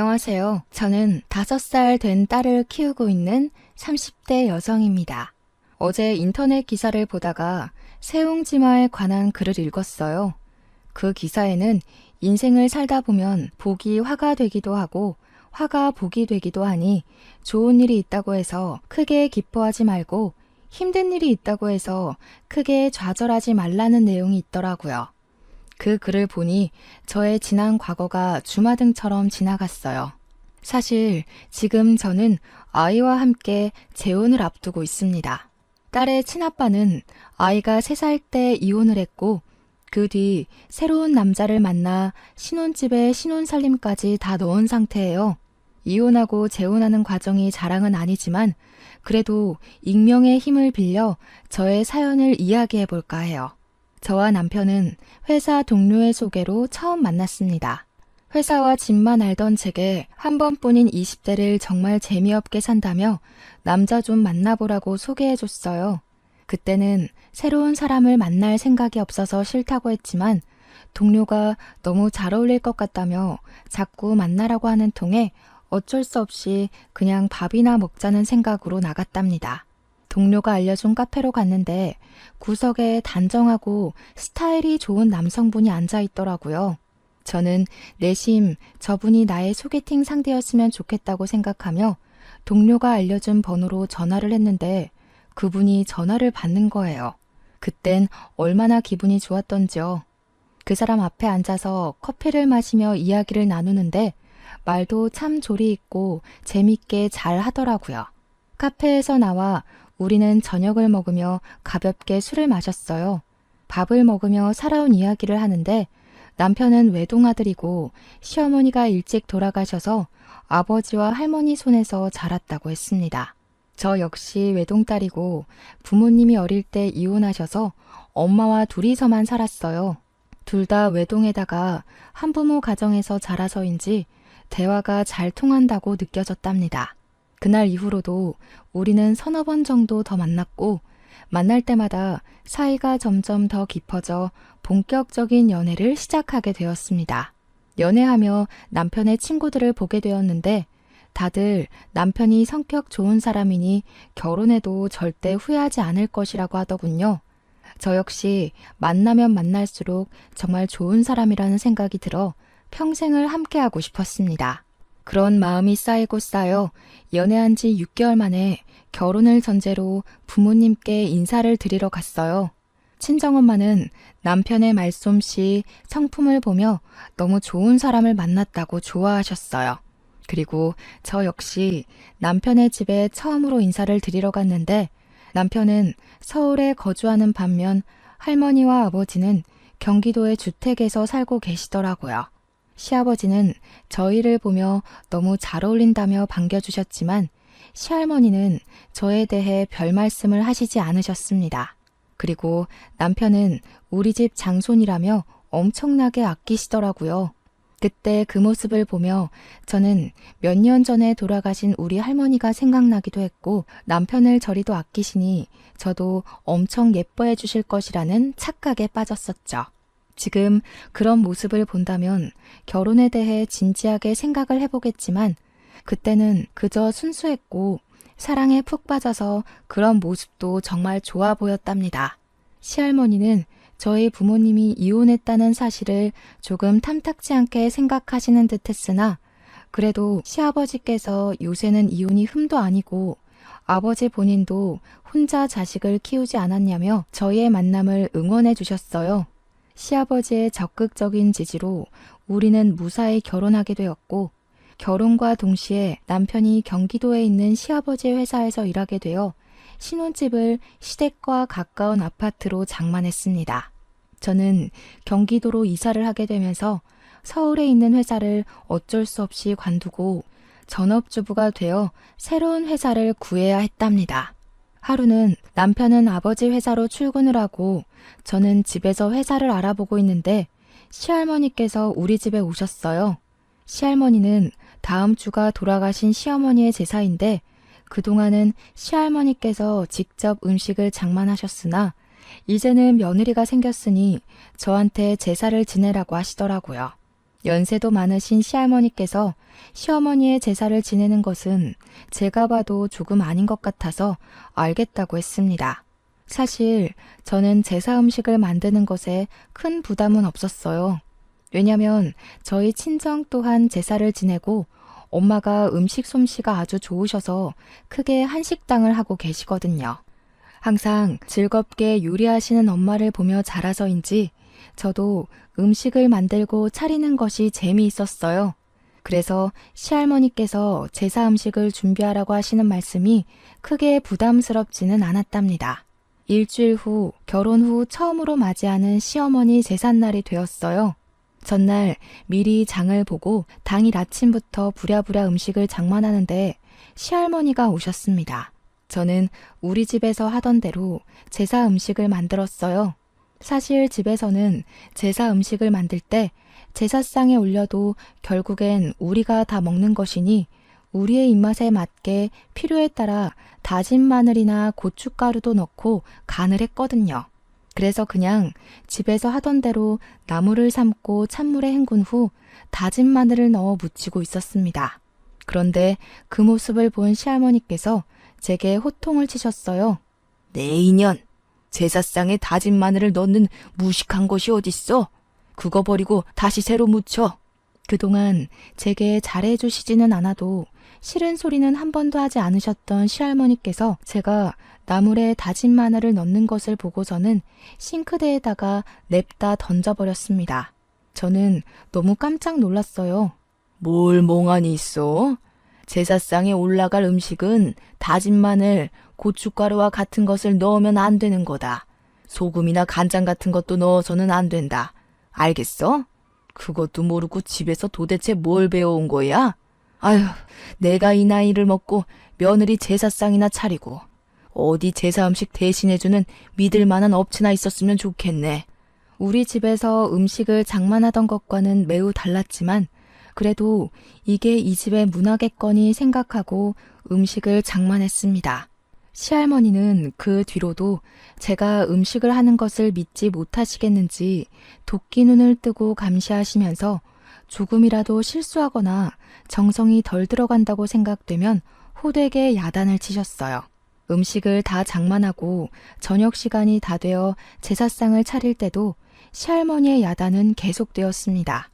안녕하세요. 저는 5살 된 딸을 키우고 있는 30대 여성입니다. 어제 인터넷 기사를 보다가 세옹지마에 관한 글을 읽었어요. 그 기사에는 인생을 살다 보면 복이 화가 되기도 하고 화가 복이 되기도 하니 좋은 일이 있다고 해서 크게 기뻐하지 말고 힘든 일이 있다고 해서 크게 좌절하지 말라는 내용이 있더라고요. 그 글을 보니 저의 지난 과거가 주마등처럼 지나갔어요. 사실 지금 저는 아이와 함께 재혼을 앞두고 있습니다. 딸의 친아빠는 아이가 3살 때 이혼을 했고 그 뒤 새로운 남자를 만나 신혼집에 신혼살림까지 다 넣은 상태예요. 이혼하고 재혼하는 과정이 자랑은 아니지만 그래도 익명의 힘을 빌려 저의 사연을 이야기해 볼까 해요. 저와 남편은 회사 동료의 소개로 처음 만났습니다. 회사와 집만 알던 제게 한 번뿐인 20대를 정말 재미없게 산다며 남자 좀 만나보라고 소개해줬어요. 그때는 새로운 사람을 만날 생각이 없어서 싫다고 했지만 동료가 너무 잘 어울릴 것 같다며 자꾸 만나라고 하는 통에 어쩔 수 없이 그냥 밥이나 먹자는 생각으로 나갔답니다. 동료가 알려준 카페로 갔는데 구석에 단정하고 스타일이 좋은 남성분이 앉아 있더라고요. 저는 내심 저분이 나의 소개팅 상대였으면 좋겠다고 생각하며 동료가 알려준 번호로 전화를 했는데 그분이 전화를 받는 거예요. 그땐 얼마나 기분이 좋았던지요. 그 사람 앞에 앉아서 커피를 마시며 이야기를 나누는데 말도 참 조리 있고 재밌게 잘 하더라고요. 카페에서 나와 우리는 저녁을 먹으며 가볍게 술을 마셨어요. 밥을 먹으며 살아온 이야기를 하는데 남편은 외동아들이고 시어머니가 일찍 돌아가셔서 아버지와 할머니 손에서 자랐다고 했습니다. 저 역시 외동딸이고 부모님이 어릴 때 이혼하셔서 엄마와 둘이서만 살았어요. 둘 다 외동에다가 한부모 가정에서 자라서인지 대화가 잘 통한다고 느껴졌답니다. 그날 이후로도 우리는 서너 번 정도 더 만났고 만날 때마다 사이가 점점 더 깊어져 본격적인 연애를 시작하게 되었습니다. 연애하며 남편의 친구들을 보게 되었는데 다들 남편이 성격 좋은 사람이니 결혼해도 절대 후회하지 않을 것이라고 하더군요. 저 역시 만나면 만날수록 정말 좋은 사람이라는 생각이 들어 평생을 함께하고 싶었습니다. 그런 마음이 쌓이고 쌓여 연애한 지 6개월 만에 결혼을 전제로 부모님께 인사를 드리러 갔어요. 친정엄마는 남편의 말솜씨, 성품을 보며 너무 좋은 사람을 만났다고 좋아하셨어요. 그리고 저 역시 남편의 집에 처음으로 인사를 드리러 갔는데 남편은 서울에 거주하는 반면 할머니와 아버지는 경기도의 주택에서 살고 계시더라고요. 시아버지는 저희를 보며 너무 잘 어울린다며 반겨주셨지만 시할머니는 저에 대해 별 말씀을 하시지 않으셨습니다. 그리고 남편은 우리 집 장손이라며 엄청나게 아끼시더라고요. 그때 그 모습을 보며 저는 몇 년 전에 돌아가신 우리 할머니가 생각나기도 했고 남편을 저리도 아끼시니 저도 엄청 예뻐해 주실 것이라는 착각에 빠졌었죠. 지금 그런 모습을 본다면 결혼에 대해 진지하게 생각을 해보겠지만 그때는 그저 순수했고 사랑에 푹 빠져서 그런 모습도 정말 좋아 보였답니다. 시할머니는 저희 부모님이 이혼했다는 사실을 조금 탐탁지 않게 생각하시는 듯 했으나 그래도 시아버지께서 요새는 이혼이 흠도 아니고 아버지 본인도 혼자 자식을 키우지 않았냐며 저희의 만남을 응원해 주셨어요. 시아버지의 적극적인 지지로 우리는 무사히 결혼하게 되었고 결혼과 동시에 남편이 경기도에 있는 시아버지의 회사에서 일하게 되어 신혼집을 시댁과 가까운 아파트로 장만했습니다. 저는 경기도로 이사를 하게 되면서 서울에 있는 회사를 어쩔 수 없이 관두고 전업주부가 되어 새로운 회사를 구해야 했답니다. 하루는 남편은 아버지 회사로 출근을 하고 저는 집에서 회사를 알아보고 있는데 시할머니께서 우리 집에 오셨어요. 시할머니는 다음 주가 돌아가신 시어머니의 제사인데 그동안은 시할머니께서 직접 음식을 장만하셨으나 이제는 며느리가 생겼으니 저한테 제사를 지내라고 하시더라고요. 연세도 많으신 시할머니께서 시어머니의 제사를 지내는 것은 제가 봐도 조금 아닌 것 같아서 알겠다고 했습니다. 사실 저는 제사 음식을 만드는 것에 큰 부담은 없었어요. 왜냐면 저희 친정 또한 제사를 지내고 엄마가 음식 솜씨가 아주 좋으셔서 크게 한식당을 하고 계시거든요. 항상 즐겁게 요리하시는 엄마를 보며 자라서인지 저도 음식을 만들고 차리는 것이 재미있었어요. 그래서 시할머니께서 제사 음식을 준비하라고 하시는 말씀이 크게 부담스럽지는 않았답니다. 일주일 후 결혼 후 처음으로 맞이하는 시어머니 제삿날이 되었어요. 전날 미리 장을 보고 당일 아침부터 부랴부랴 음식을 장만하는데 시할머니가 오셨습니다. 저는 우리 집에서 하던 대로 제사 음식을 만들었어요. 사실 집에서는 제사 음식을 만들 때 제사상에 올려도 결국엔 우리가 다 먹는 것이니 우리의 입맛에 맞게 필요에 따라 다진 마늘이나 고춧가루도 넣고 간을 했거든요. 그래서 그냥 집에서 하던 대로 나물을 삶고 찬물에 헹군 후 다진 마늘을 넣어 무치고 있었습니다. 그런데 그 모습을 본 시할머니께서 제게 호통을 치셨어요. 내 인연! 제사상에 다진 마늘을 넣는 무식한 것이 어딨어? 그거 버리고 다시 새로 무쳐. 그동안 제게 잘해주시지는 않아도 싫은 소리는 한 번도 하지 않으셨던 시할머니께서 제가 나물에 다진 마늘을 넣는 것을 보고서는 싱크대에다가 냅다 던져버렸습니다. 저는 너무 깜짝 놀랐어요. 뭘 멍하니 있어? 제사상에 올라갈 음식은 다진 마늘, 고춧가루와 같은 것을 넣으면 안 되는 거다. 소금이나 간장 같은 것도 넣어서는 안 된다. 알겠어? 그것도 모르고 집에서 도대체 뭘 배워온 거야? 아휴, 내가 이 나이를 먹고 며느리 제사상이나 차리고 어디 제사 음식 대신해주는 믿을 만한 업체나 있었으면 좋겠네. 우리 집에서 음식을 장만하던 것과는 매우 달랐지만 그래도 이게 이 집의 문화겠거니 생각하고 음식을 장만했습니다. 시할머니는 그 뒤로도 제가 음식을 하는 것을 믿지 못하시겠는지 도끼 눈을 뜨고 감시하시면서 조금이라도 실수하거나 정성이 덜 들어간다고 생각되면 호되게 야단을 치셨어요. 음식을 다 장만하고 저녁 시간이 다 되어 제사상을 차릴 때도 시할머니의 야단은 계속되었습니다.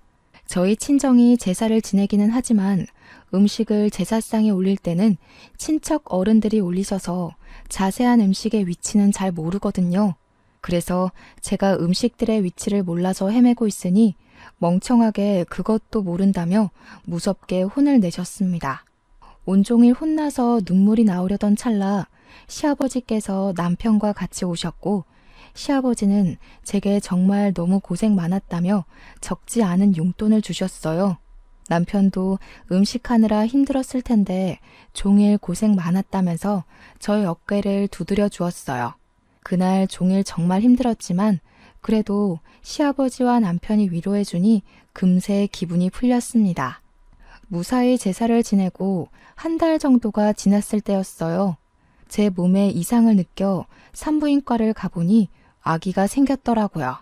저희 친정이 제사를 지내기는 하지만 음식을 제사상에 올릴 때는 친척 어른들이 올리셔서 자세한 음식의 위치는 잘 모르거든요. 그래서 제가 음식들의 위치를 몰라서 헤매고 있으니 멍청하게 그것도 모른다며 무섭게 혼을 내셨습니다. 온종일 혼나서 눈물이 나오려던 찰나 시아버지께서 남편과 같이 오셨고 시아버지는 제게 정말 너무 고생 많았다며 적지 않은 용돈을 주셨어요. 남편도 음식하느라 힘들었을 텐데 종일 고생 많았다면서 저의 어깨를 두드려 주었어요. 그날 종일 정말 힘들었지만 그래도 시아버지와 남편이 위로해주니 금세 기분이 풀렸습니다. 무사히 제사를 지내고 한 달 정도가 지났을 때였어요. 제 몸에 이상을 느껴 산부인과를 가보니 아기가 생겼더라고요.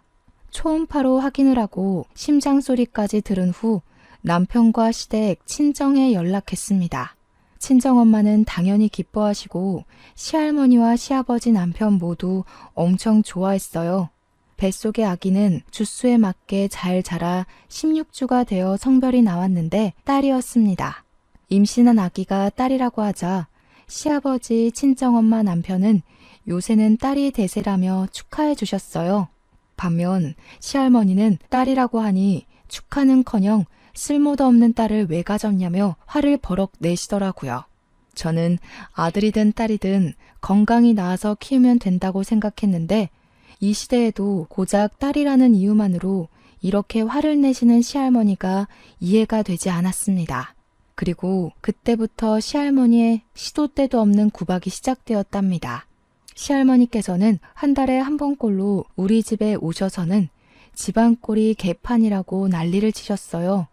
초음파로 확인을 하고 심장 소리까지 들은 후 남편과 시댁 친정에 연락했습니다. 친정엄마는 당연히 기뻐하시고 시할머니와 시아버지 남편 모두 엄청 좋아했어요. 뱃속의 아기는 주수에 맞게 잘 자라 16주가 되어 성별이 나왔는데 딸이었습니다. 임신한 아기가 딸이라고 하자 시아버지 친정엄마 남편은 요새는 딸이 대세라며 축하해 주셨어요. 반면 시할머니는 딸이라고 하니 축하는커녕 쓸모도 없는 딸을 왜 가졌냐며 화를 버럭 내시더라고요. 저는 아들이든 딸이든 건강히 낳아서 키우면 된다고 생각했는데 이 시대에도 고작 딸이라는 이유만으로 이렇게 화를 내시는 시할머니가 이해가 되지 않았습니다. 그리고 그때부터 시할머니의 시도 때도 없는 구박이 시작되었답니다. 시할머니께서는 한 달에 한 번꼴로 우리 집에 오셔서는 집안꼴이 개판이라고 난리를 치셨어요.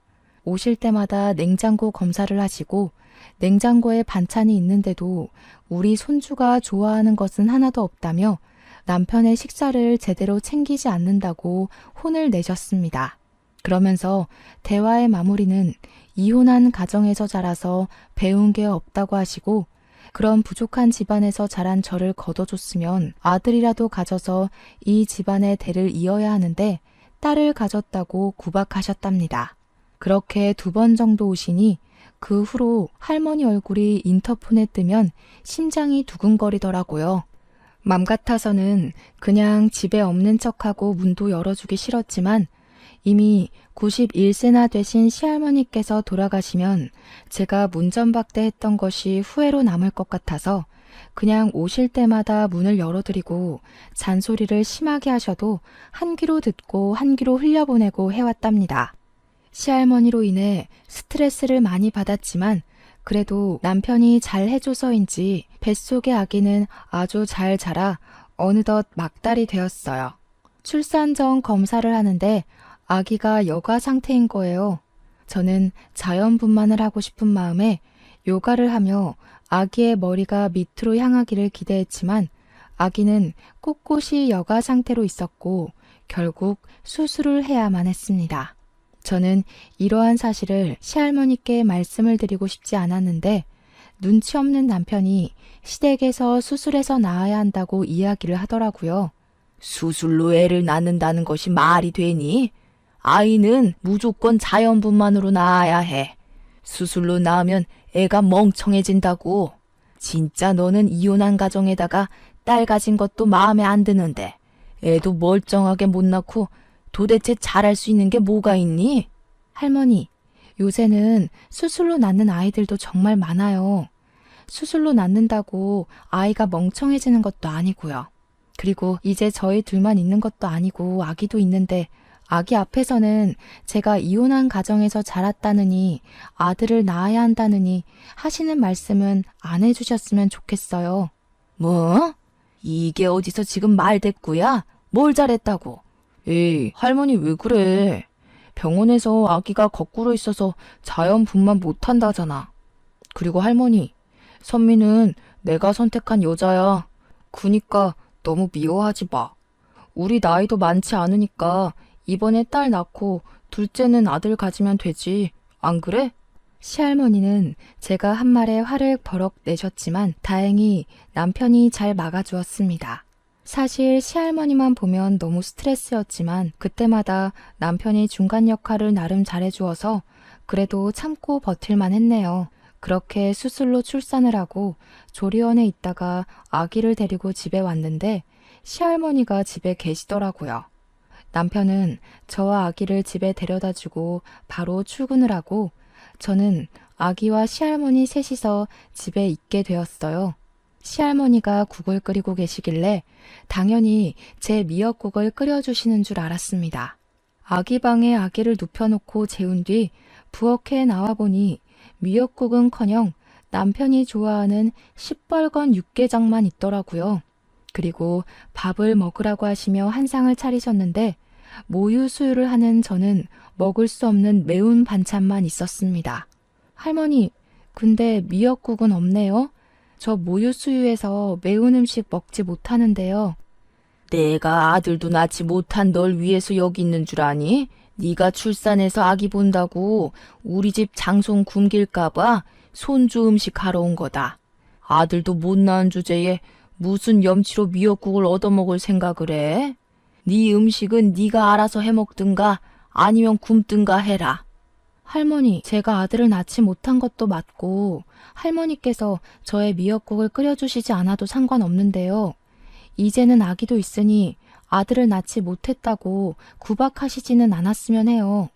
오실 때마다 냉장고 검사를 하시고 냉장고에 반찬이 있는데도 우리 손주가 좋아하는 것은 하나도 없다며 남편의 식사를 제대로 챙기지 않는다고 혼을 내셨습니다. 그러면서 대화의 마무리는 이혼한 가정에서 자라서 배운 게 없다고 하시고 그런 부족한 집안에서 자란 저를 거둬줬으면 아들이라도 가져서 이 집안의 대를 이어야 하는데 딸을 가졌다고 구박하셨답니다. 그렇게 2번 정도 오시니 그 후로 할머니 얼굴이 인터폰에 뜨면 심장이 두근거리더라고요. 맘 같아서는 그냥 집에 없는 척하고 문도 열어주기 싫었지만 이미 91세나 되신 시할머니께서 돌아가시면 제가 문전박대했던 것이 후회로 남을 것 같아서 그냥 오실 때마다 문을 열어드리고 잔소리를 심하게 하셔도 한 귀로 듣고 한 귀로 흘려보내고 해왔답니다. 시할머니로 인해 스트레스를 많이 받았지만 그래도 남편이 잘 해줘서인지 뱃속의 아기는 아주 잘 자라 어느덧 막달이 되었어요. 출산 전 검사를 하는데 아기가 여가 상태인 거예요. 저는 자연분만을 하고 싶은 마음에 요가를 하며 아기의 머리가 밑으로 향하기를 기대했지만 아기는 꼿꼿이 여가 상태로 있었고 결국 수술을 해야만 했습니다. 저는 이러한 사실을 시할머니께 말씀을 드리고 싶지 않았는데 눈치 없는 남편이 시댁에서 수술해서 낳아야 한다고 이야기를 하더라고요. 수술로 애를 낳는다는 것이 말이 되니? 아이는 무조건 자연분만으로 낳아야 해. 수술로 낳으면 애가 멍청해진다고. 진짜 너는 이혼한 가정에다가 딸 가진 것도 마음에 안 드는데 애도 멀쩡하게 못 낳고 도대체 잘할 수 있는 게 뭐가 있니? 할머니, 요새는 수술로 낳는 아이들도 정말 많아요. 수술로 낳는다고 아이가 멍청해지는 것도 아니고요. 그리고 이제 저희 둘만 있는 것도 아니고 아기도 있는데 아기 앞에서는 제가 이혼한 가정에서 자랐다느니 아들을 낳아야 한다느니 하시는 말씀은 안 해주셨으면 좋겠어요. 뭐? 이게 어디서 지금 말대꾸야? 뭘 잘했다고? 에이, 할머니 왜 그래? 병원에서 아기가 거꾸로 있어서 자연분만 못한다잖아. 그리고 할머니, 선미는 내가 선택한 여자야. 그니까 너무 미워하지 마. 우리 나이도 많지 않으니까 이번에 딸 낳고 둘째는 아들 가지면 되지. 안 그래? 시할머니는 제가 한 말에 화를 버럭 내셨지만 다행히 남편이 잘 막아주었습니다. 사실 시할머니만 보면 너무 스트레스였지만 그때마다 남편이 중간 역할을 나름 잘해주어서 그래도 참고 버틸만 했네요. 그렇게 수술로 출산을 하고 조리원에 있다가 아기를 데리고 집에 왔는데 시할머니가 집에 계시더라고요. 남편은 저와 아기를 집에 데려다주고 바로 출근을 하고 저는 아기와 시할머니 셋이서 집에 있게 되었어요. 시할머니가 국을 끓이고 계시길래 당연히 제 미역국을 끓여주시는 줄 알았습니다. 아기 방에 아기를 눕혀놓고 재운 뒤 부엌에 나와보니 미역국은커녕 남편이 좋아하는 시뻘건 육개장만 있더라고요. 그리고 밥을 먹으라고 하시며 한 상을 차리셨는데 모유 수유를 하는 저는 먹을 수 없는 매운 반찬만 있었습니다. 할머니, 근데 미역국은 없네요? 저 모유 수유해서 매운 음식 먹지 못하는데요. 내가 아들도 낳지 못한 널 위해서 여기 있는 줄 아니? 네가 출산해서 아기 본다고 우리 집 장손 굶길까봐 손주 음식 하러 온 거다. 아들도 못 낳은 주제에 무슨 염치로 미역국을 얻어먹을 생각을 해? 네 음식은 네가 알아서 해먹든가 아니면 굶든가 해라. 할머니, 제가 아들을 낳지 못한 것도 맞고 할머니께서 저의 미역국을 끓여주시지 않아도 상관없는데요. 이제는 아기도 있으니 아들을 낳지 못했다고 구박하시지는 않았으면 해요.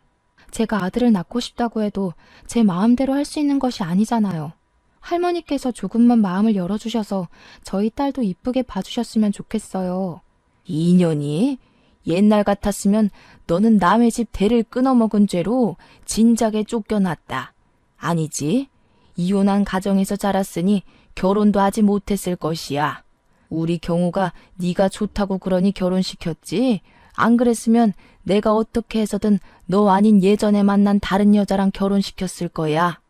제가 아들을 낳고 싶다고 해도 제 마음대로 할 수 있는 것이 아니잖아요. 할머니께서 조금만 마음을 열어주셔서 저희 딸도 이쁘게 봐주셨으면 좋겠어요. 인연이? 옛날 같았으면 너는 남의 집 대를 끊어먹은 죄로 진작에 쫓겨났다. 아니지? 이혼한 가정에서 자랐으니 결혼도 하지 못했을 것이야. 우리 경우가 네가 좋다고 그러니 결혼시켰지. 안 그랬으면 내가 어떻게 해서든 너 아닌 예전에 만난 다른 여자랑 결혼시켰을 거야.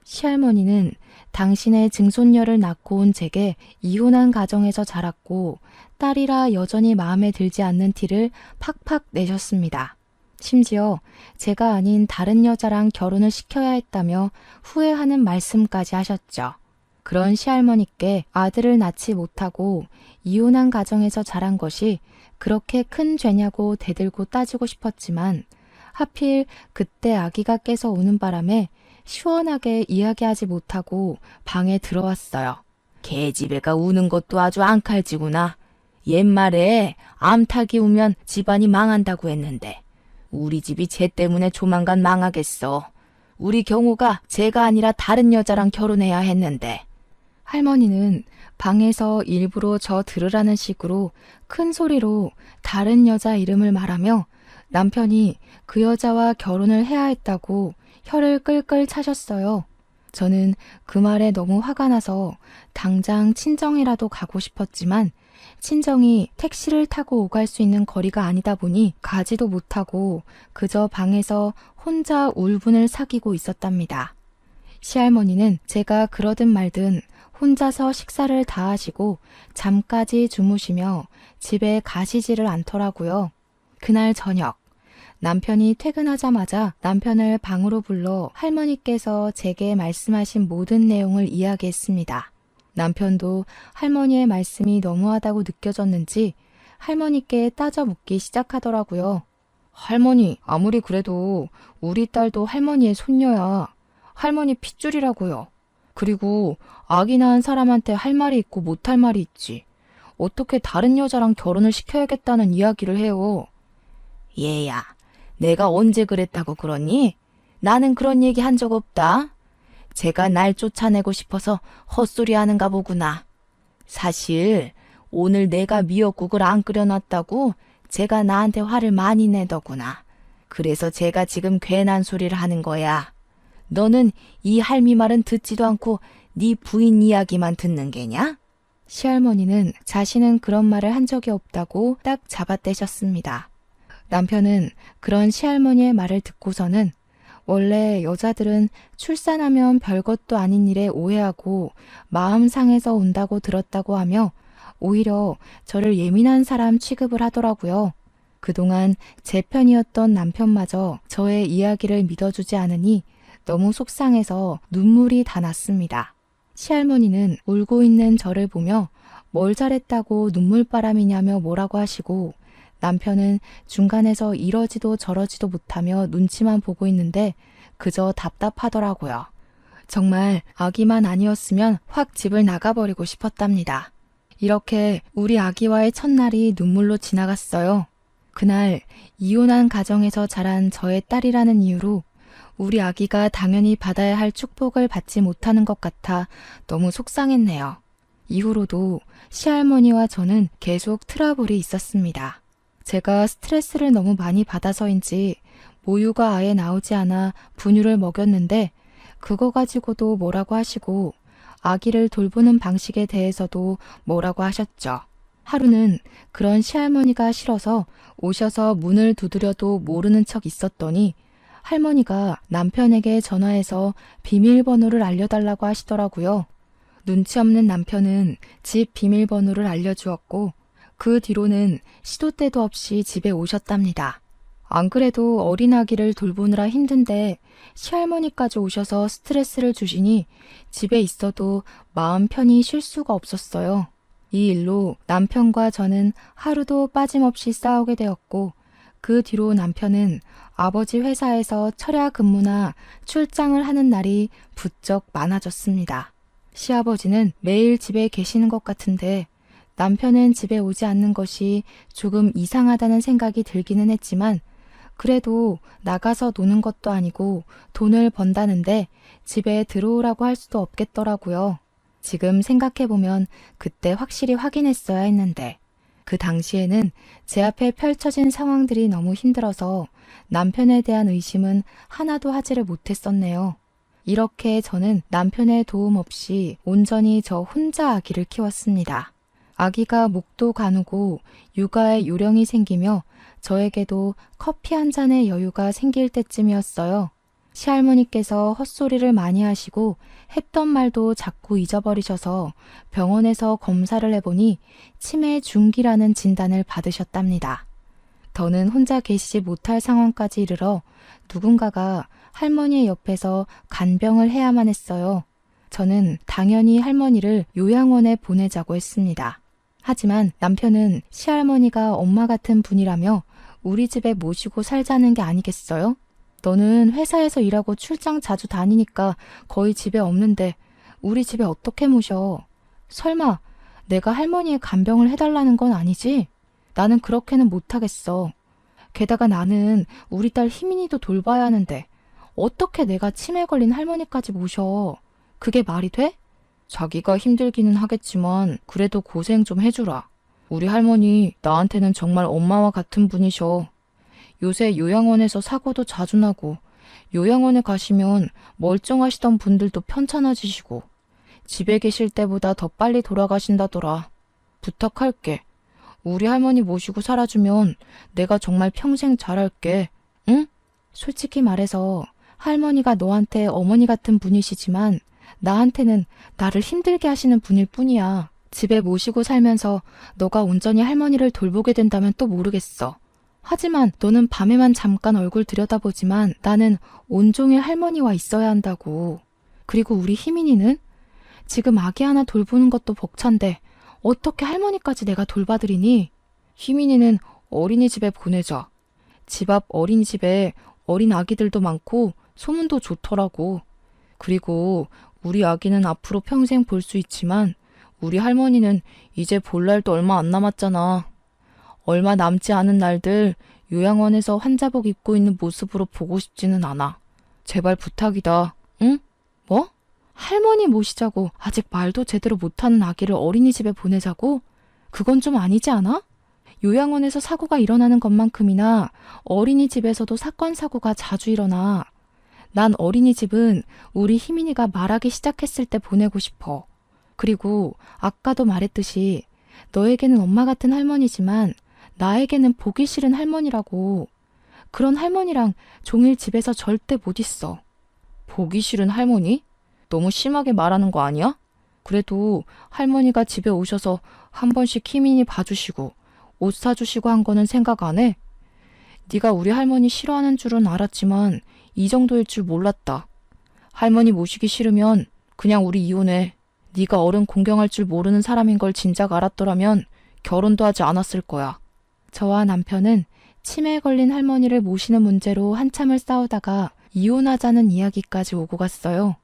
시할머니는 당신의 증손녀를 낳고 온 제게 이혼한 가정에서 자랐고 딸이라 여전히 마음에 들지 않는 티를 팍팍 내셨습니다. 심지어 제가 아닌 다른 여자랑 결혼을 시켜야 했다며 후회하는 말씀까지 하셨죠. 그런 시할머니께 아들을 낳지 못하고 이혼한 가정에서 자란 것이 그렇게 큰 죄냐고 대들고 따지고 싶었지만 하필 그때 아기가 깨서 우는 바람에 시원하게 이야기하지 못하고 방에 들어왔어요. 계집애가 우는 것도 아주 앙칼지구나. 옛말에 암탉이 우면 집안이 망한다고 했는데 우리 집이 쟤 때문에 조만간 망하겠어. 우리 경우가 쟤가 아니라 다른 여자랑 결혼해야 했는데. 할머니는 방에서 일부러 저 들으라는 식으로 큰 소리로 다른 여자 이름을 말하며 남편이 그 여자와 결혼을 해야 했다고 혀를 끌끌 차셨어요. 저는 그 말에 너무 화가 나서 당장 친정이라도 가고 싶었지만 친정이 택시를 타고 오갈 수 있는 거리가 아니다 보니 가지도 못하고 그저 방에서 혼자 울분을 사귀고 있었답니다. 시할머니는 제가 그러든 말든 혼자서 식사를 다 하시고 잠까지 주무시며 집에 가시지를 않더라고요. 그날 저녁 남편이 퇴근하자마자 남편을 방으로 불러 할머니께서 제게 말씀하신 모든 내용을 이야기했습니다. 남편도 할머니의 말씀이 너무하다고 느껴졌는지 할머니께 따져 묻기 시작하더라고요. 할머니, 아무리 그래도 우리 딸도 할머니의 손녀야. 할머니 핏줄이라고요. 그리고 아기 낳은 사람한테 할 말이 있고 못할 말이 있지. 어떻게 다른 여자랑 결혼을 시켜야겠다는 이야기를 해요. 얘야, 내가 언제 그랬다고 그러니? 나는 그런 얘기 한 적 없다. 제가 날 쫓아내고 싶어서 헛소리 하는가 보구나. 사실 오늘 내가 미역국을 안 끓여놨다고 제가 나한테 화를 많이 내더구나. 그래서 제가 지금 괜한 소리를 하는 거야. 너는 이 할미 말은 듣지도 않고 네 부인 이야기만 듣는 게냐? 시할머니는 자신은 그런 말을 한 적이 없다고 딱 잡아떼셨습니다. 남편은 그런 시할머니의 말을 듣고서는 원래 여자들은 출산하면 별것도 아닌 일에 오해하고 마음 상해서 온다고 들었다고 하며 오히려 저를 예민한 사람 취급을 하더라고요. 그동안 제 편이었던 남편마저 저의 이야기를 믿어주지 않으니 너무 속상해서 눈물이 다 났습니다. 시할머니는 울고 있는 저를 보며 뭘 잘했다고 눈물바람이냐며 뭐라고 하시고 남편은 중간에서 이러지도 저러지도 못하며 눈치만 보고 있는데 그저 답답하더라고요. 정말 아기만 아니었으면 확 집을 나가버리고 싶었답니다. 이렇게 우리 아기와의 첫날이 눈물로 지나갔어요. 그날 이혼한 가정에서 자란 저의 딸이라는 이유로 우리 아기가 당연히 받아야 할 축복을 받지 못하는 것 같아 너무 속상했네요. 이후로도 시할머니와 저는 계속 트러블이 있었습니다. 제가 스트레스를 너무 많이 받아서인지 모유가 아예 나오지 않아 분유를 먹였는데 그거 가지고도 뭐라고 하시고 아기를 돌보는 방식에 대해서도 뭐라고 하셨죠. 하루는 그런 시할머니가 싫어서 오셔서 문을 두드려도 모르는 척 있었더니 할머니가 남편에게 전화해서 비밀번호를 알려달라고 하시더라고요. 눈치 없는 남편은 집 비밀번호를 알려주었고 그 뒤로는 시도 때도 없이 집에 오셨답니다. 안 그래도 어린 아기를 돌보느라 힘든데 시할머니까지 오셔서 스트레스를 주시니 집에 있어도 마음 편히 쉴 수가 없었어요. 이 일로 남편과 저는 하루도 빠짐없이 싸우게 되었고 그 뒤로 남편은 아버지 회사에서 철야 근무나 출장을 하는 날이 부쩍 많아졌습니다. 시아버지는 매일 집에 계시는 것 같은데 남편은 집에 오지 않는 것이 조금 이상하다는 생각이 들기는 했지만 그래도 나가서 노는 것도 아니고 돈을 번다는데 집에 들어오라고 할 수도 없겠더라고요. 지금 생각해보면 그때 확실히 확인했어야 했는데 그 당시에는 제 앞에 펼쳐진 상황들이 너무 힘들어서 남편에 대한 의심은 하나도 하지를 못했었네요. 이렇게 저는 남편의 도움 없이 온전히 저 혼자 아기를 키웠습니다. 아기가 목도 가누고 육아에 요령이 생기며 저에게도 커피 한 잔의 여유가 생길 때쯤이었어요. 시할머니께서 헛소리를 많이 하시고 했던 말도 자꾸 잊어버리셔서 병원에서 검사를 해보니 치매 중기라는 진단을 받으셨답니다. 더는 혼자 계시지 못할 상황까지 이르러 누군가가 할머니의 옆에서 간병을 해야만 했어요. 저는 당연히 할머니를 요양원에 보내자고 했습니다. 하지만 남편은 시할머니가 엄마 같은 분이라며 우리 집에 모시고 살자는 게 아니겠어요? 너는 회사에서 일하고 출장 자주 다니니까 거의 집에 없는데 우리 집에 어떻게 모셔? 설마 내가 할머니의 간병을 해달라는 건 아니지? 나는 그렇게는 못하겠어. 게다가 나는 우리 딸 희민이도 돌봐야 하는데 어떻게 내가 치매 걸린 할머니까지 모셔? 그게 말이 돼? 자기가 힘들기는 하겠지만 그래도 고생 좀 해주라. 우리 할머니 나한테는 정말 엄마와 같은 분이셔. 요새 요양원에서 사고도 자주 나고 요양원에 가시면 멀쩡하시던 분들도 편찮아지시고 집에 계실 때보다 더 빨리 돌아가신다더라. 부탁할게. 우리 할머니 모시고 살아주면 내가 정말 평생 잘할게. 응? 솔직히 말해서 할머니가 너한테 어머니 같은 분이시지만 나한테는 나를 힘들게 하시는 분일 뿐이야. 집에 모시고 살면서 너가 온전히 할머니를 돌보게 된다면 또 모르겠어. 하지만 너는 밤에만 잠깐 얼굴 들여다보지만 나는 온종일 할머니와 있어야 한다고. 그리고 우리 희민이는? 지금 아기 하나 돌보는 것도 벅찬데 어떻게 할머니까지 내가 돌봐드리니? 희민이는 어린이집에 보내자. 집 앞 어린이집에 어린 아기들도 많고 소문도 좋더라고. 그리고 우리 아기는 앞으로 평생 볼 수 있지만 우리 할머니는 이제 볼 날도 얼마 안 남았잖아. 얼마 남지 않은 날들 요양원에서 환자복 입고 있는 모습으로 보고 싶지는 않아. 제발 부탁이다. 응? 뭐? 할머니 모시자고 아직 말도 제대로 못하는 아기를 어린이집에 보내자고? 그건 좀 아니지 않아? 요양원에서 사고가 일어나는 것만큼이나 어린이집에서도 사건 사고가 자주 일어나. 난 어린이집은 우리 희민이가 말하기 시작했을 때 보내고 싶어. 그리고 아까도 말했듯이 너에게는 엄마 같은 할머니지만 나에게는 보기 싫은 할머니라고. 그런 할머니랑 종일 집에서 절대 못 있어. 보기 싫은 할머니? 너무 심하게 말하는 거 아니야? 그래도 할머니가 집에 오셔서 한 번씩 희민이 봐주시고 옷 사주시고 한 거는 생각 안 해? 네가 우리 할머니 싫어하는 줄은 알았지만 이 정도일 줄 몰랐다. 할머니 모시기 싫으면 그냥 우리 이혼해. 네가 어른 공경할 줄 모르는 사람인 걸 진작 알았더라면 결혼도 하지 않았을 거야. 저와 남편은 치매에 걸린 할머니를 모시는 문제로 한참을 싸우다가 이혼하자는 이야기까지 오고 갔어요.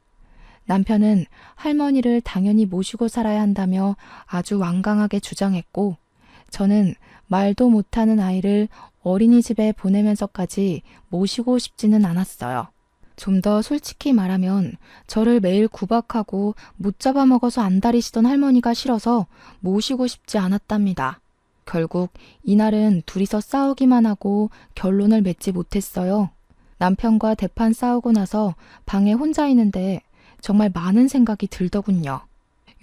남편은 할머니를 당연히 모시고 살아야 한다며 아주 완강하게 주장했고, 저는 말도 못하는 아이를 어린이집에 보내면서까지 모시고 싶지는 않았어요. 좀 더 솔직히 말하면 저를 매일 구박하고 못 잡아먹어서 안달이시던 할머니가 싫어서 모시고 싶지 않았답니다. 결국 이날은 둘이서 싸우기만 하고 결론을 맺지 못했어요. 남편과 대판 싸우고 나서 방에 혼자 있는데 정말 많은 생각이 들더군요.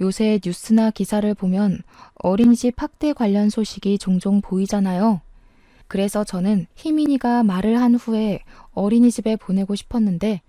요새 뉴스나 기사를 보면 어린이집 학대 관련 소식이 종종 보이잖아요. 그래서 저는 희민이가 말을 한 후에 어린이집에 보내고 싶었는데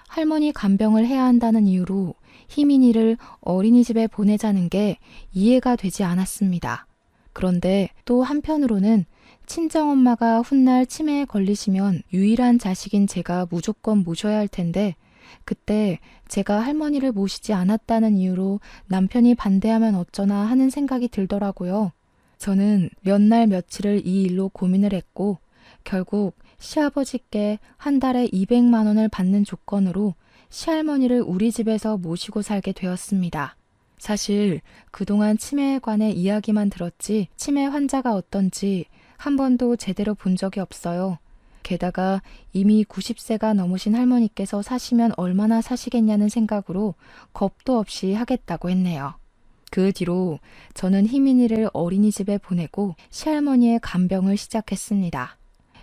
할머니 간병을 해야 한다는 이유로 희민이를 어린이집에 보내자는 게 이해가 되지 않았습니다. 그런데 또 한편으로는 친정엄마가 훗날 치매에 걸리시면 유일한 자식인 제가 무조건 모셔야 할 텐데 그때 제가 할머니를 모시지 않았다는 이유로 남편이 반대하면 어쩌나 하는 생각이 들더라고요. 저는 몇 날 며칠을 이 일로 고민을 했고 결국 시아버지께 한 달에 200만 원을 받는 조건으로 시할머니를 우리 집에서 모시고 살게 되었습니다. 사실 그동안 치매에 관해 이야기만 들었지 치매 환자가 어떤지 한 번도 제대로 본 적이 없어요. 게다가 이미 90세가 넘으신 할머니께서 사시면 얼마나 사시겠냐는 생각으로 겁도 없이 하겠다고 했네요. 그 뒤로 저는 희민이를 어린이집에 보내고 시할머니의 간병을 시작했습니다.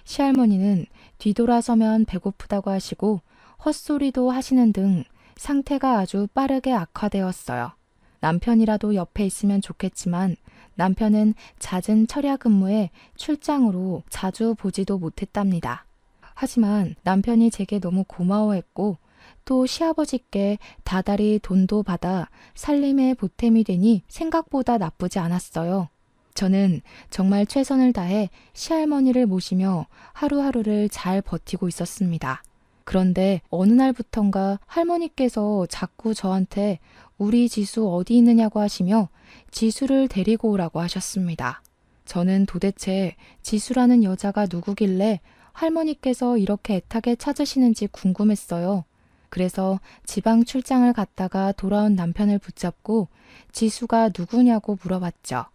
시할머니는 뒤돌아서면 배고프다고 하시고 헛소리도 하시는 등 상태가 아주 빠르게 악화되었어요. 남편이라도 옆에 있으면 좋겠지만 남편은 잦은 철야 근무에 출장으로 자주 보지도 못했답니다. 하지만 남편이 제게 너무 고마워했고 또 시아버지께 다달이 돈도 받아 살림에 보탬이 되니 생각보다 나쁘지 않았어요. 저는 정말 최선을 다해 시할머니를 모시며 하루하루를 잘 버티고 있었습니다. 그런데 어느 날부턴가 할머니께서 자꾸 저한테 우리 지수 어디 있느냐고 하시며 지수를 데리고 오라고 하셨습니다. 저는 도대체 지수라는 여자가 누구길래 할머니께서 이렇게 애타게 찾으시는지 궁금했어요. 그래서 지방 출장을 갔다가 돌아온 남편을 붙잡고 지수가 누구냐고 물어봤죠.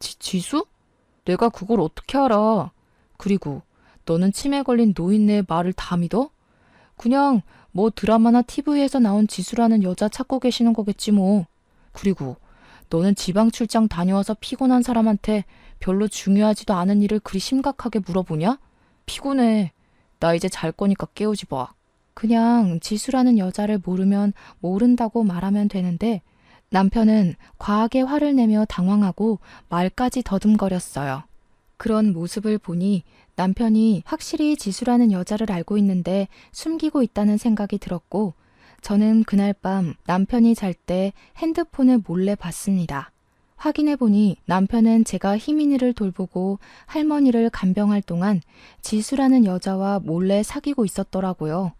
지수? 내가 그걸 어떻게 알아? 그리고 너는 치매 걸린 노인네의 말을 다 믿어? 그냥 뭐 드라마나 TV에서 나온 지수라는 여자 찾고 계시는 거겠지 뭐. 그리고 너는 지방 출장 다녀와서 피곤한 사람한테 별로 중요하지도 않은 일을 그리 심각하게 물어보냐? 피곤해. 나 이제 잘 거니까 깨우지 마. 그냥 지수라는 여자를 모르면 모른다고 말하면 되는데 남편은 과하게 화를 내며 당황하고 말까지 더듬거렸어요. 그런 모습을 보니 남편이 확실히 지수라는 여자를 알고 있는데 숨기고 있다는 생각이 들었고 저는 그날 밤 남편이 잘 때 핸드폰을 몰래 봤습니다. 확인해보니 남편은 제가 희민이를 돌보고 할머니를 간병할 동안 지수라는 여자와 몰래 사귀고 있었더라고요.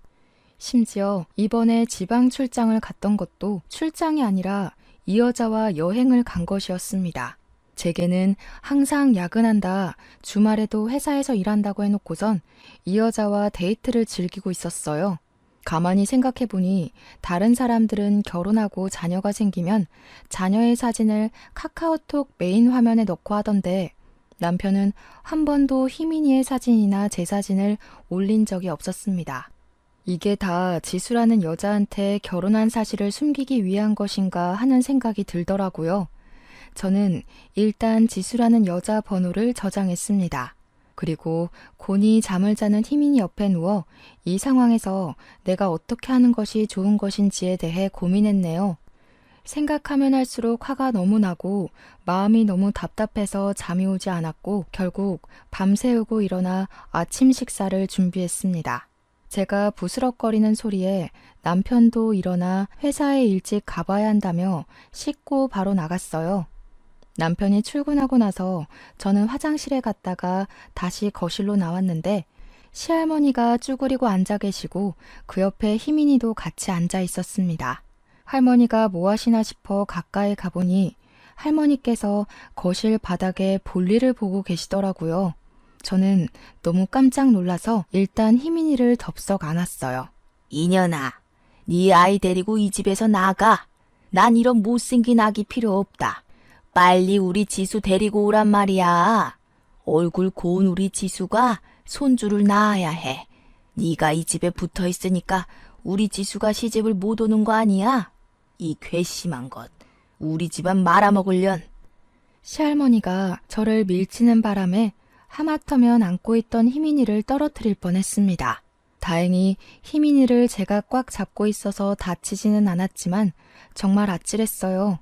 심지어 이번에 지방 출장을 갔던 것도 출장이 아니라 이 여자와 여행을 간 것이었습니다. 제게는 항상 야근한다, 주말에도 회사에서 일한다고 해놓고선 이 여자와 데이트를 즐기고 있었어요. 가만히 생각해보니 다른 사람들은 결혼하고 자녀가 생기면 자녀의 사진을 카카오톡 메인 화면에 넣고 하던데 남편은 한 번도 희민이의 사진이나 제 사진을 올린 적이 없었습니다. 이게 다 지수라는 여자한테 결혼한 사실을 숨기기 위한 것인가 하는 생각이 들더라고요. 저는 일단 지수라는 여자 번호를 저장했습니다. 그리고 곤히 잠을 자는 희민이 옆에 누워 이 상황에서 내가 어떻게 하는 것이 좋은 것인지에 대해 고민했네요. 생각하면 할수록 화가 너무 나고 마음이 너무 답답해서 잠이 오지 않았고 결국 밤새우고 일어나 아침 식사를 준비했습니다. 제가 부스럭거리는 소리에 남편도 일어나 회사에 일찍 가봐야 한다며 씻고 바로 나갔어요. 남편이 출근하고 나서 저는 화장실에 갔다가 다시 거실로 나왔는데 시할머니가 쭈그리고 앉아 계시고 그 옆에 희민이도 같이 앉아 있었습니다. 할머니가 뭐 하시나 싶어 가까이 가보니 할머니께서 거실 바닥에 볼일을 보고 계시더라고요. 저는 너무 깜짝 놀라서 일단 희민이를 덥석 안았어요. 이년아, 네 아이 데리고 이 집에서 나가. 난 이런 못생긴 아기 필요 없다. 빨리 우리 지수 데리고 오란 말이야. 얼굴 고운 우리 지수가 손주를 낳아야 해. 네가 이 집에 붙어 있으니까 우리 지수가 시집을 못 오는 거 아니야? 이 괘씸한 것. 우리 집안 말아먹으련. 시할머니가 저를 밀치는 바람에 하마터면 안고 있던 희민이를 떨어뜨릴 뻔했습니다. 다행히 희민이를 제가 꽉 잡고 있어서 다치지는 않았지만 정말 아찔했어요.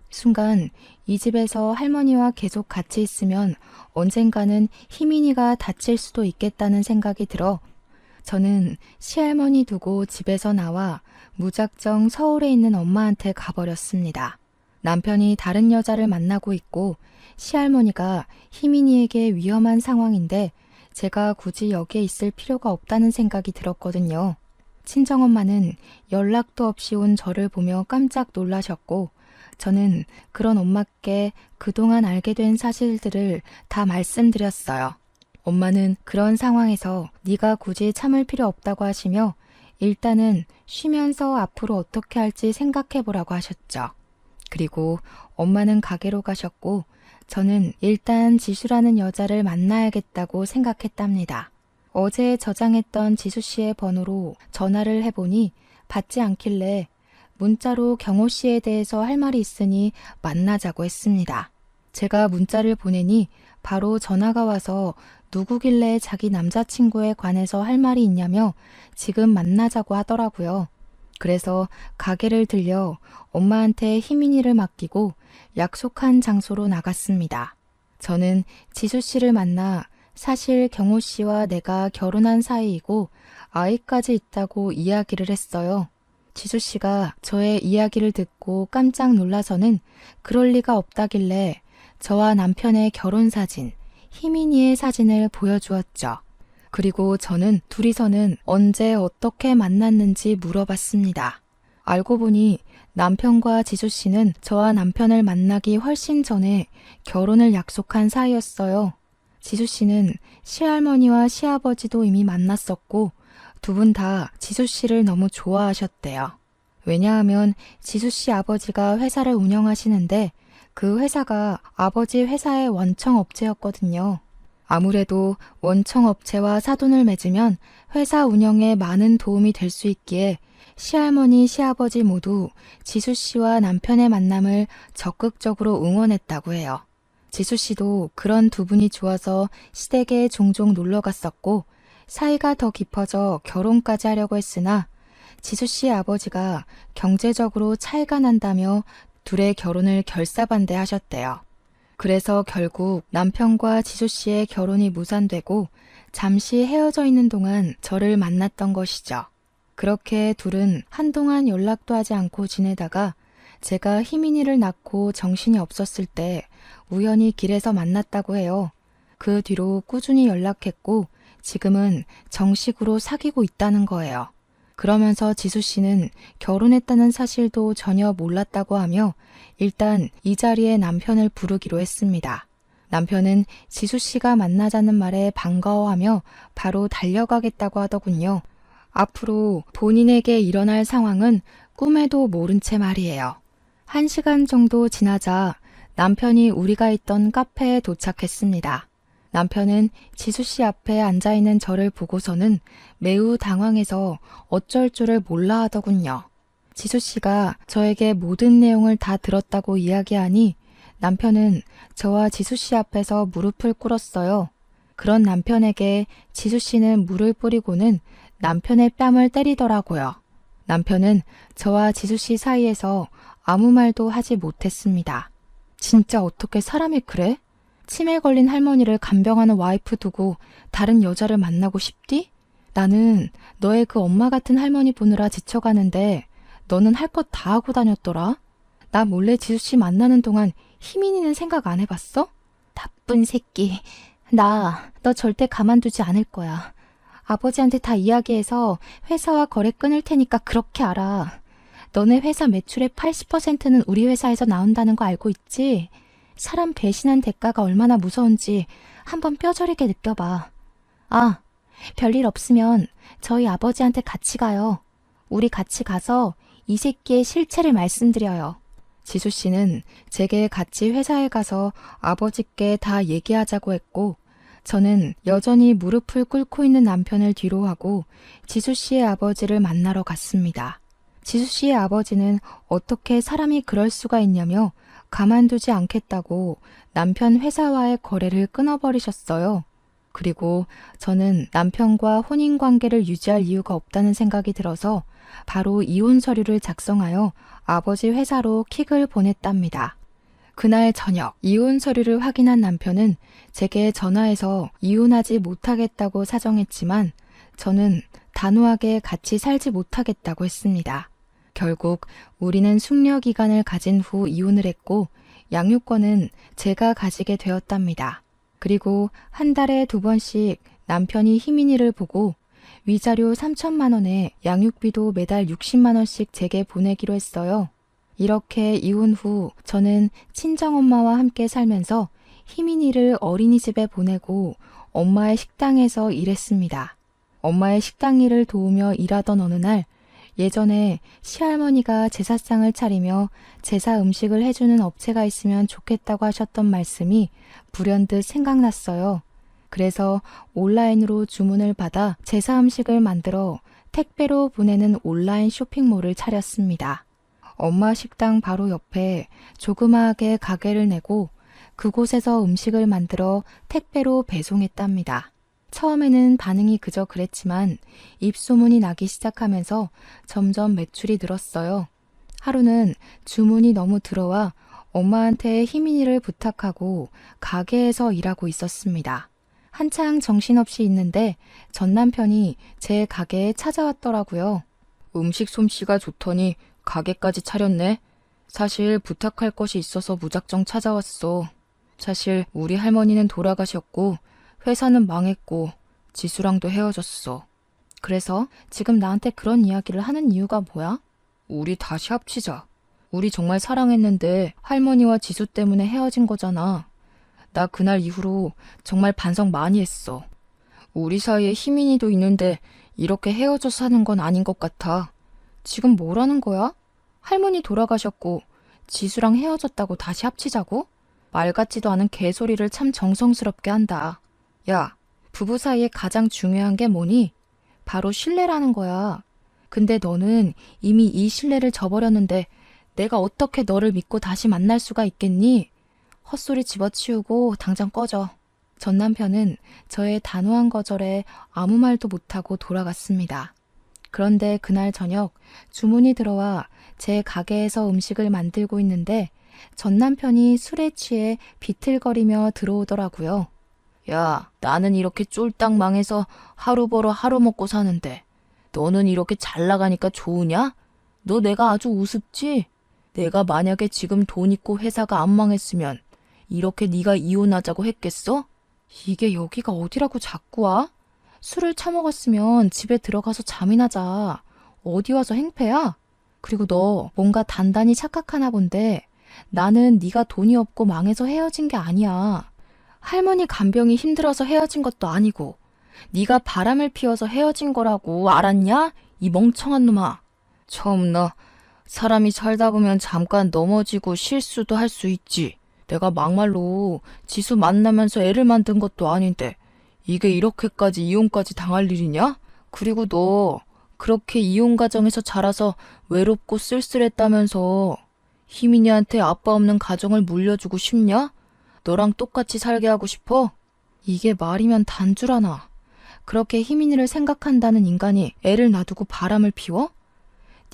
순간 이 집에서 할머니와 계속 같이 있으면 언젠가는 희민이가 다칠 수도 있겠다는 생각이 들어 저는 시할머니 두고 집에서 나와 무작정 서울에 있는 엄마한테 가버렸습니다. 남편이 다른 여자를 만나고 있고 시할머니가 희민이에게 위험한 상황인데 제가 굳이 여기에 있을 필요가 없다는 생각이 들었거든요. 친정엄마는 연락도 없이 온 저를 보며 깜짝 놀라셨고 저는 그런 엄마께 그동안 알게 된 사실들을 다 말씀드렸어요. 엄마는 그런 상황에서 네가 굳이 참을 필요 없다고 하시며 일단은 쉬면서 앞으로 어떻게 할지 생각해보라고 하셨죠. 그리고 엄마는 가게로 가셨고 저는 일단 지수라는 여자를 만나야겠다고 생각했답니다. 어제 저장했던 지수 씨의 번호로 전화를 해보니 받지 않길래 문자로 경호 씨에 대해서 할 말이 있으니 만나자고 했습니다. 제가 문자를 보내니 바로 전화가 와서 누구길래 자기 남자친구에 관해서 할 말이 있냐며 지금 만나자고 하더라고요. 그래서 가게를 들려 엄마한테 희민이를 맡기고 약속한 장소로 나갔습니다. 저는 지수 씨를 만나 사실 경호 씨와 내가 결혼한 사이이고 아이까지 있다고 이야기를 했어요. 지수 씨가 저의 이야기를 듣고 깜짝 놀라서는 그럴 리가 없다길래 저와 남편의 결혼 사진, 희민이의 사진을 보여주었죠. 그리고 저는 둘이서는 언제 어떻게 만났는지 물어봤습니다. 알고 보니 남편과 지수 씨는 저와 남편을 만나기 훨씬 전에 결혼을 약속한 사이였어요. 지수 씨는 시할머니와 시아버지도 이미 만났었고 두 분 다 지수 씨를 너무 좋아하셨대요. 왜냐하면 지수 씨 아버지가 회사를 운영하시는데 그 회사가 아버지 회사의 원청업체였거든요. 아무래도 원청업체와 사돈을 맺으면 회사 운영에 많은 도움이 될 수 있기에 시할머니, 시아버지 모두 지수 씨와 남편의 만남을 적극적으로 응원했다고 해요. 지수 씨도 그런 두 분이 좋아서 시댁에 종종 놀러 갔었고 사이가 더 깊어져 결혼까지 하려고 했으나 지수 씨 아버지가 경제적으로 차이가 난다며 둘의 결혼을 결사반대하셨대요. 그래서 결국 남편과 지수 씨의 결혼이 무산되고 잠시 헤어져 있는 동안 저를 만났던 것이죠. 그렇게 둘은 한동안 연락도 하지 않고 지내다가 제가 희민이를 낳고 정신이 없었을 때 우연히 길에서 만났다고 해요. 그 뒤로 꾸준히 연락했고 지금은 정식으로 사귀고 있다는 거예요. 그러면서 지수 씨는 결혼했다는 사실도 전혀 몰랐다고 하며 일단 이 자리에 남편을 부르기로 했습니다. 남편은 지수 씨가 만나자는 말에 반가워하며 바로 달려가겠다고 하더군요. 앞으로 본인에게 일어날 상황은 꿈에도 모른 채 말이에요. 1시간 정도 지나자 남편이 우리가 있던 카페에 도착했습니다. 남편은 지수 씨 앞에 앉아있는 저를 보고서는 매우 당황해서 어쩔 줄을 몰라 하더군요. 지수 씨가 저에게 모든 내용을 다 들었다고 이야기하니 남편은 저와 지수 씨 앞에서 무릎을 꿇었어요. 그런 남편에게 지수 씨는 물을 뿌리고는 남편의 뺨을 때리더라고요. 남편은 저와 지수 씨 사이에서 아무 말도 하지 못했습니다. 진짜 어떻게 사람이 그래? 치매 걸린 할머니를 간병하는 와이프 두고 다른 여자를 만나고 싶디? 나는 너의 그 엄마 같은 할머니 보느라 지쳐가는데 너는 할 것 다 하고 다녔더라? 나 몰래 지수 씨 만나는 동안 희민이는 생각 안 해봤어? 나쁜 새끼. 너 절대 가만두지 않을 거야. 아버지한테 다 이야기해서 회사와 거래 끊을 테니까 그렇게 알아. 너네 회사 매출의 80%는 우리 회사에서 나온다는 거 알고 있지? 사람 배신한 대가가 얼마나 무서운지 한번 뼈저리게 느껴봐. 아, 별일 없으면 저희 아버지한테 같이 가요. 우리 같이 가서 이 새끼의 실체를 말씀드려요. 지수 씨는 제게 같이 회사에 가서 아버지께 다 얘기하자고 했고 저는 여전히 무릎을 꿇고 있는 남편을 뒤로 하고 지수 씨의 아버지를 만나러 갔습니다. 지수 씨의 아버지는 어떻게 사람이 그럴 수가 있냐며 가만두지 않겠다고 남편 회사와의 거래를 끊어버리셨어요. 그리고 저는 남편과 혼인관계를 유지할 이유가 없다는 생각이 들어서 바로 이혼 서류를 작성하여 아버지 회사로 킥을 보냈답니다. 그날 저녁 이혼 서류를 확인한 남편은 제게 전화해서 이혼하지 못하겠다고 사정했지만 저는 단호하게 같이 살지 못하겠다고 했습니다. 결국 우리는 숙려 기간을 가진 후 이혼을 했고 양육권은 제가 가지게 되었답니다. 그리고 한 달에 2번씩 남편이 희민이를 보고 위자료 3천만 원에 양육비도 매달 60만 원씩 제게 보내기로 했어요. 이렇게 이혼 후 저는 친정엄마와 함께 살면서 희민이를 어린이집에 보내고 엄마의 식당에서 일했습니다. 엄마의 식당 일을 도우며 일하던 어느 날 예전에 시할머니가 제사상을 차리며 제사 음식을 해주는 업체가 있으면 좋겠다고 하셨던 말씀이 불현듯 생각났어요. 그래서 온라인으로 주문을 받아 제사 음식을 만들어 택배로 보내는 온라인 쇼핑몰을 차렸습니다. 엄마 식당 바로 옆에 조그마하게 가게를 내고 그곳에서 음식을 만들어 택배로 배송했답니다. 처음에는 반응이 그저 그랬지만 입소문이 나기 시작하면서 점점 매출이 늘었어요. 하루는 주문이 너무 들어와 엄마한테 희민이를 부탁하고 가게에서 일하고 있었습니다. 한창 정신없이 있는데 전 남편이 제 가게에 찾아왔더라고요. 음식 솜씨가 좋더니 가게까지 차렸네. 사실 부탁할 것이 있어서 무작정 찾아왔어. 사실 우리 할머니는 돌아가셨고 회사는 망했고 지수랑도 헤어졌어. 그래서 지금 나한테 그런 이야기를 하는 이유가 뭐야? 우리 다시 합치자. 우리 정말 사랑했는데 할머니와 지수 때문에 헤어진 거잖아. 나 그날 이후로 정말 반성 많이 했어. 우리 사이에 희민이도 있는데 이렇게 헤어져서 사는 건 아닌 것 같아. 지금 뭐라는 거야? 할머니 돌아가셨고 지수랑 헤어졌다고 다시 합치자고? 말 같지도 않은 개소리를 참 정성스럽게 한다. 야, 부부 사이에 가장 중요한 게 뭐니? 바로 신뢰라는 거야. 근데 너는 이미 이 신뢰를 저버렸는데 내가 어떻게 너를 믿고 다시 만날 수가 있겠니? 헛소리 집어치우고 당장 꺼져. 전 남편은 저의 단호한 거절에 아무 말도 못하고 돌아갔습니다. 그런데 그날 저녁 주문이 들어와 제 가게에서 음식을 만들고 있는데 전 남편이 술에 취해 비틀거리며 들어오더라고요. 야, 나는 이렇게 쫄딱 망해서 하루 벌어 하루 먹고 사는데 너는 이렇게 잘 나가니까 좋으냐? 너 내가 아주 우습지? 내가 만약에 지금 돈 있고 회사가 안 망했으면 이렇게 네가 이혼하자고 했겠어? 이게 여기가 어디라고 자꾸 와? 술을 처먹었으면 집에 들어가서 잠이나 자. 어디 와서 행패야? 그리고 너 뭔가 단단히 착각하나 본데 나는 네가 돈이 없고 망해서 헤어진 게 아니야. 할머니 간병이 힘들어서 헤어진 것도 아니고 네가 바람을 피워서 헤어진 거라고 알았냐? 이 멍청한 놈아. 처음나 사람이 살다 보면 잠깐 넘어지고 실수도 할 수 있지. 내가 막말로 지수 만나면서 애를 만든 것도 아닌데 이게 이렇게까지 이혼까지 당할 일이냐? 그리고 너 그렇게 이혼 가정에서 자라서 외롭고 쓸쓸했다면서 희민이한테 아빠 없는 가정을 물려주고 싶냐? 너랑 똑같이 살게 하고 싶어? 이게 말이면 단주라나. 그렇게 희민이를 생각한다는 인간이 애를 놔두고 바람을 피워?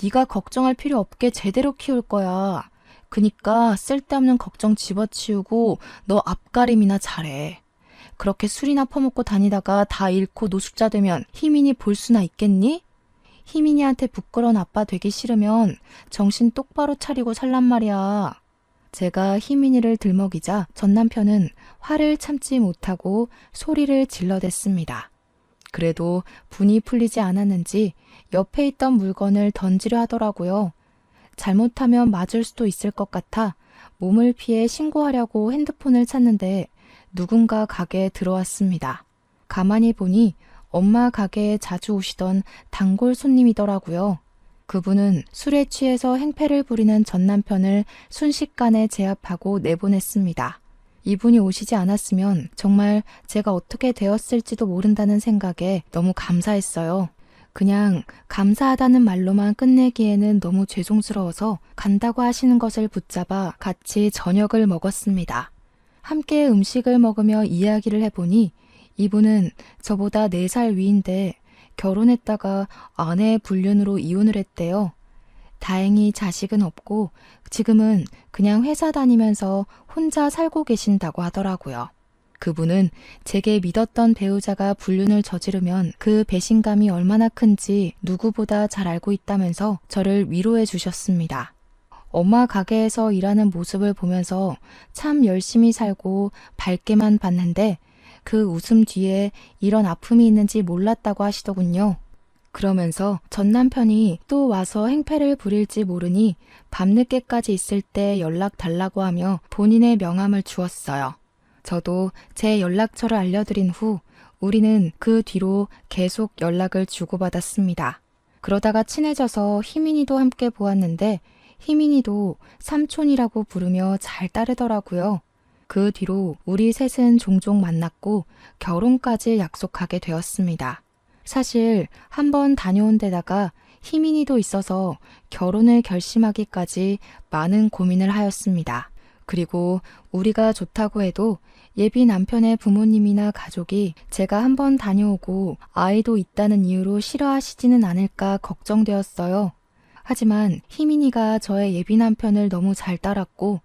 네가 걱정할 필요 없게 제대로 키울 거야. 그니까 쓸데없는 걱정 집어치우고 너 앞가림이나 잘해. 그렇게 술이나 퍼먹고 다니다가 다 잃고 노숙자 되면 희민이 볼 수나 있겠니? 희민이한테 부끄러운 아빠 되기 싫으면 정신 똑바로 차리고 살란 말이야. 제가 희민이를 들먹이자 전 남편은 화를 참지 못하고 소리를 질러댔습니다. 그래도 분이 풀리지 않았는지 옆에 있던 물건을 던지려 하더라고요. 잘못하면 맞을 수도 있을 것 같아 몸을 피해 신고하려고 핸드폰을 찾는데 누군가 가게에 들어왔습니다. 가만히 보니 엄마 가게에 자주 오시던 단골 손님이더라고요. 그분은 술에 취해서 행패를 부리는 전 남편을 순식간에 제압하고 내보냈습니다. 이분이 오시지 않았으면 정말 제가 어떻게 되었을지도 모른다는 생각에 너무 감사했어요. 그냥 감사하다는 말로만 끝내기에는 너무 죄송스러워서 간다고 하시는 것을 붙잡아 같이 저녁을 먹었습니다. 함께 음식을 먹으며 이야기를 해보니 이분은 저보다 4살 위인데 결혼했다가 아내의 불륜으로 이혼을 했대요. 다행히 자식은 없고 지금은 그냥 회사 다니면서 혼자 살고 계신다고 하더라고요. 그분은 제게 믿었던 배우자가 불륜을 저지르면 그 배신감이 얼마나 큰지 누구보다 잘 알고 있다면서 저를 위로해 주셨습니다. 엄마 가게에서 일하는 모습을 보면서 참 열심히 살고 밝게만 봤는데 그 웃음 뒤에 이런 아픔이 있는지 몰랐다고 하시더군요. 그러면서 전 남편이 또 와서 행패를 부릴지 모르니 밤늦게까지 있을 때 연락 달라고 하며 본인의 명함을 주었어요. 저도 제 연락처를 알려드린 후 우리는 그 뒤로 계속 연락을 주고받았습니다. 그러다가 친해져서 희민이도 함께 보았는데 희민이도 삼촌이라고 부르며 잘 따르더라고요. 그 뒤로 우리 셋은 종종 만났고 결혼까지 약속하게 되었습니다. 사실 한번 다녀온 데다가 희민이도 있어서 결혼을 결심하기까지 많은 고민을 하였습니다. 그리고 우리가 좋다고 해도 예비 남편의 부모님이나 가족이 제가 한번 다녀오고 아이도 있다는 이유로 싫어하시지는 않을까 걱정되었어요. 하지만 희민이가 저의 예비 남편을 너무 잘 따랐고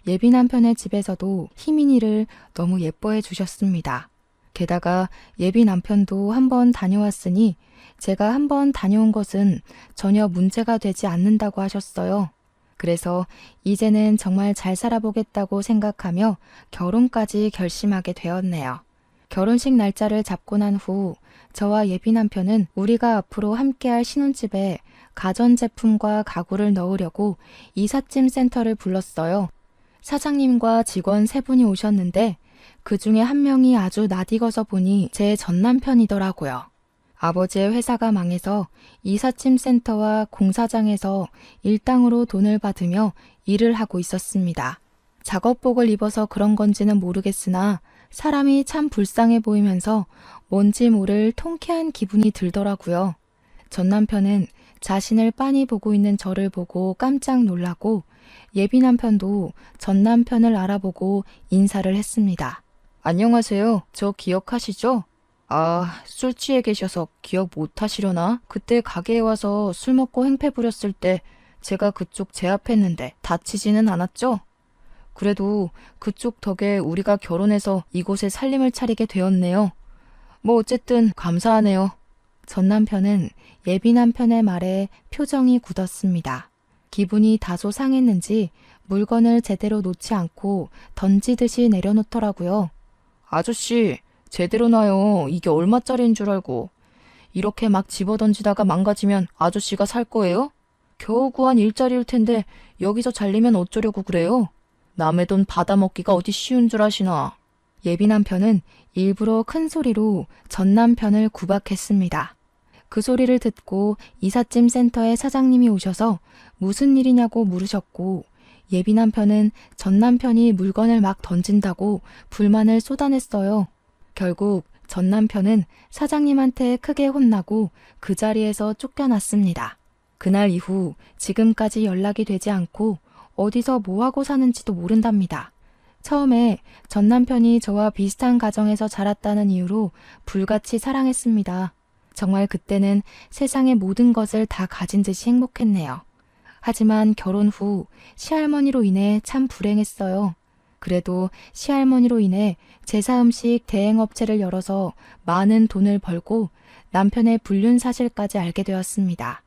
예비 남편의 집에서도 희민이를 너무 예뻐해 주셨습니다. 게다가 예비 남편도 한번 다녀왔으니 제가 한번 다녀온 것은 전혀 문제가 되지 않는다고 하셨어요. 그래서 이제는 정말 잘 살아보겠다고 생각하며 결혼까지 결심하게 되었네요. 결혼식 날짜를 잡고 난 후 저와 예비 남편은 우리가 앞으로 함께할 신혼집에 가전제품과 가구를 넣으려고 이삿짐 센터를 불렀어요. 사장님과 직원 3분이 오셨는데 그 중에 한 명이 아주 낯익어서 보니 제 전남편이더라고요. 아버지의 회사가 망해서 이삿짐 센터와 공사장에서 일당으로 돈을 받으며 일을 하고 있었습니다. 작업복을 입어서 그런 건지는 모르겠으나 사람이 참 불쌍해 보이면서 뭔지 모를 통쾌한 기분이 들더라고요. 전 남편은 자신을 빤히 보고 있는 저를 보고 깜짝 놀라고 예비 남편도 전 남편을 알아보고 인사를 했습니다. 안녕하세요. 저 기억하시죠? 아, 술 취해 계셔서 기억 못 하시려나? 그때 가게에 와서 술 먹고 행패 부렸을 때 제가 그쪽 제압했는데 다치지는 않았죠? 그래도 그쪽 덕에 우리가 결혼해서 이곳에 살림을 차리게 되었네요. 뭐 어쨌든 감사하네요. 전 남편은 예비 남편의 말에 표정이 굳었습니다. 기분이 다소 상했는지 물건을 제대로 놓지 않고 던지듯이 내려놓더라고요. 아저씨, 제대로 놔요. 이게 얼마짜리인 줄 알고. 이렇게 막 집어던지다가 망가지면 아저씨가 살 거예요? 겨우 구한 일자리일 텐데 여기서 잘리면 어쩌려고 그래요? 남의 돈 받아먹기가 어디 쉬운 줄 아시나. 예비 남편은 일부러 큰 소리로 전 남편을 구박했습니다. 그 소리를 듣고 이삿짐 센터의 사장님이 오셔서 무슨 일이냐고 물으셨고 예비 남편은 전 남편이 물건을 막 던진다고 불만을 쏟아냈어요. 결국 전 남편은 사장님한테 크게 혼나고 그 자리에서 쫓겨났습니다. 그날 이후 지금까지 연락이 되지 않고 어디서 뭐하고 사는지도 모른답니다. 처음에 전 남편이 저와 비슷한 가정에서 자랐다는 이유로 불같이 사랑했습니다. 정말 그때는 세상의 모든 것을 다 가진 듯이 행복했네요. 하지만 결혼 후 시할머니로 인해 참 불행했어요. 그래도 시할머니로 인해 제사 음식 대행업체를 열어서 많은 돈을 벌고 남편의 불륜 사실까지 알게 되었습니다.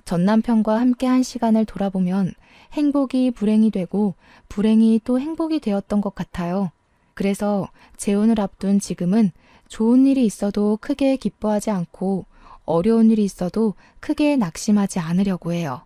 전 남편과 함께한 시간을 돌아보면 행복이 불행이 되고 불행이 또 행복이 되었던 것 같아요. 그래서 재혼을 앞둔 지금은 좋은 일이 있어도 크게 기뻐하지 않고 어려운 일이 있어도 크게 낙심하지 않으려고 해요.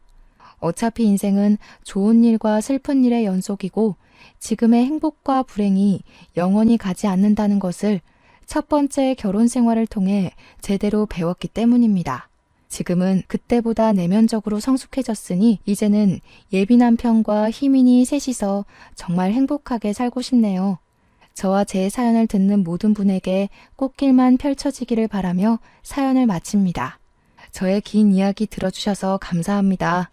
어차피 인생은 좋은 일과 슬픈 일의 연속이고 지금의 행복과 불행이 영원히 가지 않는다는 것을 첫 번째 결혼 생활을 통해 제대로 배웠기 때문입니다. 지금은 그때보다 내면적으로 성숙해졌으니 이제는 예비 남편과 희민이 셋이서 정말 행복하게 살고 싶네요. 저와 제 사연을 듣는 모든 분에게 꽃길만 펼쳐지기를 바라며 사연을 마칩니다. 저의 긴 이야기 들어주셔서 감사합니다.